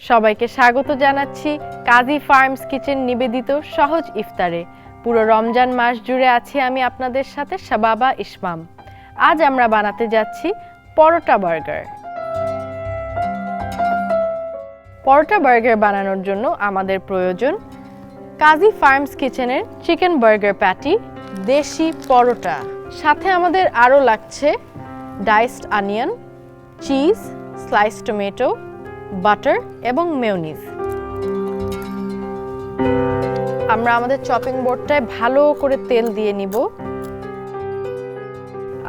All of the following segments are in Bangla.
সবাইকে স্বাগত জানাচ্ছি কাজী ফার্মস কিচেন নিবেদিত সহজ ইফতারে। পুরো রমজান মাস জুড়ে আছি আমি আপনাদের সাথে শাবাবা ইসমাম। আজ আমরা বানাতে যাচ্ছি পরোটা বার্গার। পরোটা বার্গার বানানোর জন্য আমাদের প্রয়োজন কাজী ফার্মস কিচেনের চিকেন বার্গার প্যাটি, দেশি পরোটা, সাথে আমাদের আরও লাগছে diced onion, cheese, slice tomato, butter এবং মেয়োনিজ। আমরা আমাদের চপিং বোর্ডটায় ভালো করে তেল দিয়ে নিব।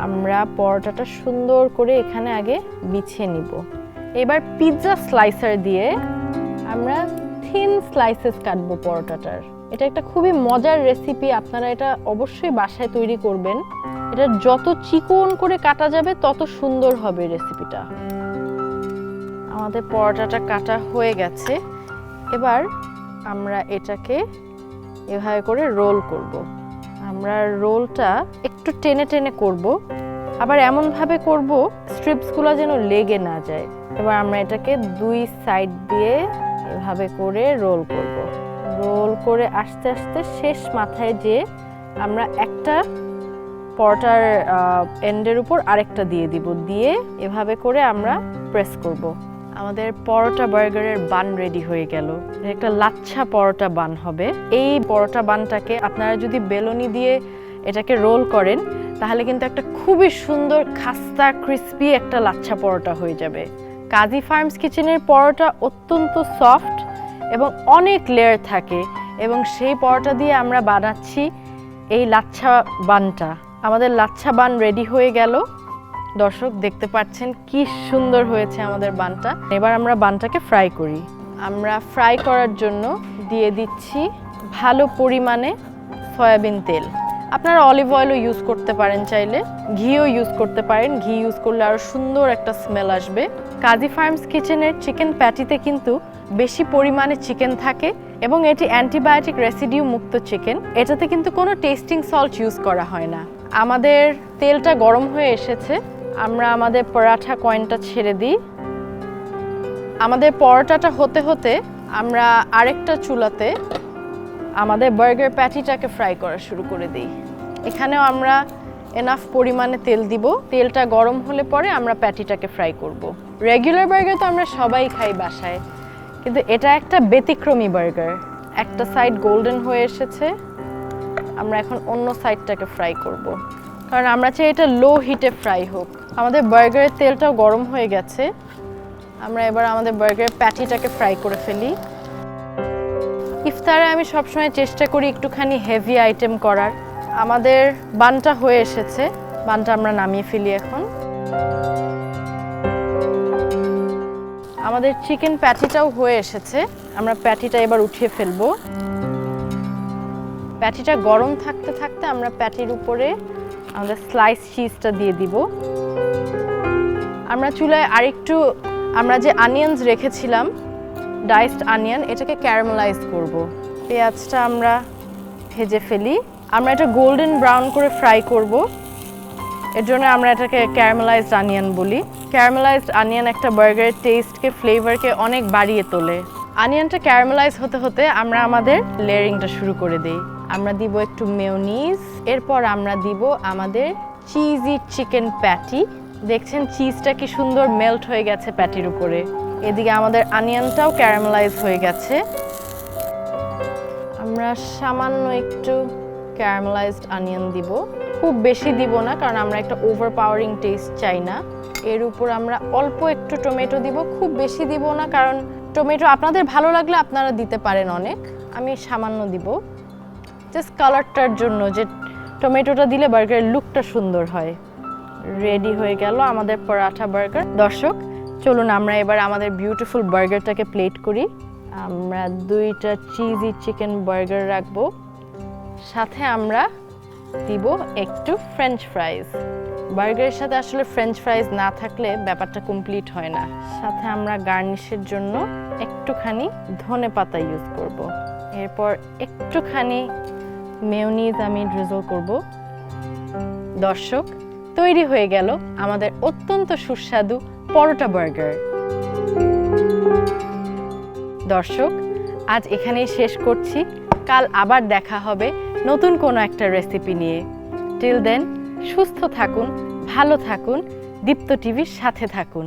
আমরা পরোটাটা সুন্দর করে এখানে আগে বিছিয়ে নিব। এবার পিৎজা স্লাইসার দিয়ে আমরা থিন স্লাইসেস কাটবো পরোটাটার। এটা একটা খুবই মজার রেসিপি, আপনারা এটা অবশ্যই বাসায় তৈরি করবেন। এটা যত চিকন করে কাটা যাবে তত সুন্দর হবে রেসিপিটা। আমাদের পরোটাটা কাটা হয়ে গেছে। এবার আমরা এটাকে এভাবে করে রোল করব। আমরা রোলটা একটু টেনে টেনে করব, আবার এমনভাবে করব স্ট্রিপসগুলো যেন লেগে না যায়। এবার আমরা এটাকে দুই সাইড দিয়ে এভাবে করে রোল করব। রোল করে আস্তে আস্তে শেষ মাথায় যে আমরা একটা পরোটার এন্ডের উপর আরেকটা দিয়ে দিব, দিয়ে এভাবে করে আমরা প্রেস করব। আমাদের পরোটা বার্গারের বান রেডি হয়ে গেল। একটা লাচ্ছা পরোটা বান হবে। এই পরোটা বানটাকে আপনারা যদি বেলুনি দিয়ে এটাকে রোল করেন তাহলে কিন্তু একটা খুবই সুন্দর খাস্তা ক্রিসপি একটা লাচ্ছা পরোটা হয়ে যাবে। কাজী ফার্মস কিচেনের পরোটা অত্যন্ত সফট এবং অনেক লেয়ার থাকে, এবং সেই পরোটা দিয়ে আমরা বানাচ্ছি এই লাচ্ছা বানটা। আমাদের লাচ্ছা বান রেডি হয়ে গেল। দর্শক দেখতে পাচ্ছেন কি সুন্দর হয়েছে আমাদের বানটা। এবার আমরা বানটাকে ফ্রাই করি। আমরা ফ্রাই করার জন্য দিয়ে দিচ্ছি ভালো পরিমাণে সয়াবিন তেল। আপনারা অলিভ অয়েলও ইউজ করতে পারেন, চাইলে ঘিও ইউজ করতে পারেন। ঘি ইউজ করলে আরও সুন্দর একটা স্মেল আসবে। কাজী ফার্মস কিচেনের চিকেন প্যাটিতে কিন্তু বেশি পরিমাণে চিকেন থাকে এবং এটি অ্যান্টিবায়োটিক রেসিডিউ মুক্ত চিকেন। এটাতে কিন্তু কোনো টেস্টিং সল্ট ইউজ করা হয় না। আমাদের তেলটা গরম হয়ে এসেছে। আমরা আমাদের পরাঠা কয়েনটা ছেড়ে দিই। আমাদের পরোটাটা হতে হতে আমরা আরেকটা চুলাতে আমাদের বার্গার প্যাটিটাকে ফ্রাই করা শুরু করে দিই। এখানেও আমরা এনাফ পরিমাণে তেল দিব। তেলটা গরম হলে পরে আমরা প্যাটিটাকে ফ্রাই করব। রেগুলার বার্গার তো আমরা সবাই খাই বাসায়, কিন্তু এটা একটা ব্যতিক্রমী বার্গার। একটা সাইড গোল্ডেন হয়ে এসেছে, আমরা এখন অন্য সাইডটাকে ফ্রাই করব, কারণ আমরা চাই এটা লো হিটে ফ্রাই হোক। আমাদের বার্গারের তেলটাও গরম হয়ে গেছে। আমরা এবার আমাদের বার্গারের প্যাটিটাকে ফ্রাই করে ফেলি। ইফতারে আমি সবসময় চেষ্টা করি একটুখানি হেভি আইটেম করার। আমাদের বানটা হয়ে এসেছে, বানটা আমরা নামিয়ে ফেলি এখন। আমাদের চিকেন প্যাটিটাও হয়ে এসেছে, আমরা প্যাটিটা এবার উঠিয়ে ফেলবো। প্যাটিটা গরম থাকতে থাকতে আমরা প্যাটির উপরে আমাদের স্লাইস চিজটা দিয়ে দিব। আমরা চুলায় আরেকটু আমরা যে অনিয়নস রেখেছিলাম, ডাইসড অনিয়ন, এটাকে ক্যারামেলাইজ করব। পেঁয়াজটা আমরা ভেজে ফেলি। আমরা এটা গোল্ডেন ব্রাউন করে ফ্রাই করব, এর জন্য আমরা এটাকে ক্যারামেলাইজড অনিয়ন বলি। ক্যারামেলাইজড অনিয়ন একটা বার্গারের টেস্টকে, ফ্লেভারকে অনেক বাড়িয়ে তোলে। অনিয়নটা ক্যারামেলাইজ হতে হতে আমরা আমাদের লেয়ারিংটা শুরু করে দিই। আমরা দিব একটু মেয়োনিজ, এরপর আমরা দিব আমাদের চিজি চিকেন প্যাটি। দেখছেন চিজটা কি সুন্দর মেল্ট হয়ে গেছে প্যাটির উপরে। এদিকে আমাদের অনিয়নটাও ক্যারামেলাইজ হয়ে গেছে। আমরা সামান্য একটু ক্যারামেলাইজড অনিয়ন দিব, খুব বেশি দিব না, কারণ আমরা একটা ওভারপাওয়ারিং টেস্ট চাই না। এর উপর আমরা অল্প একটু টমেটো দিব, খুব বেশি দিব না, কারণ টমেটো আপনাদের ভালো লাগলে আপনারা দিতে পারেন অনেক। আমি সামান্য দিব, জাস্ট কালারটার জন্য, যে টমেটোটা দিলে বার্গারের লুকটা সুন্দর হয়। রেডি হয়ে গেল আমাদের পরাঠা বার্গার। দর্শক চলুন আমরা এবার আমাদের বিউটিফুল বার্গারটাকে প্লেট করি। আমরা দুইটা চিজি চিকেন বার্গার রাখবো, সাথে আমরা দিব একটু ফ্রেঞ্চ ফ্রাইজ। বার্গারের সাথে আসলে ফ্রেঞ্চ ফ্রাইজ না থাকলে ব্যাপারটা কমপ্লিট হয় না। সাথে আমরা গার্নিশের জন্য একটুখানি ধনেপাতা ইউজ করব। এরপর একটুখানি মেয়োনিজ আমি ড্রিজল করব। দর্শক তৈরি হয়ে গেল আমাদের অত্যন্ত সুস্বাদু পরোটা বার্গার। দর্শক, আজ এখানেই শেষ করছি। কাল আবার দেখা হবে নতুন কোনো একটা রেসিপি নিয়ে। টিল দেন সুস্থ থাকুন, ভালো থাকুন, দীপ্ত টিভির সাথে থাকুন।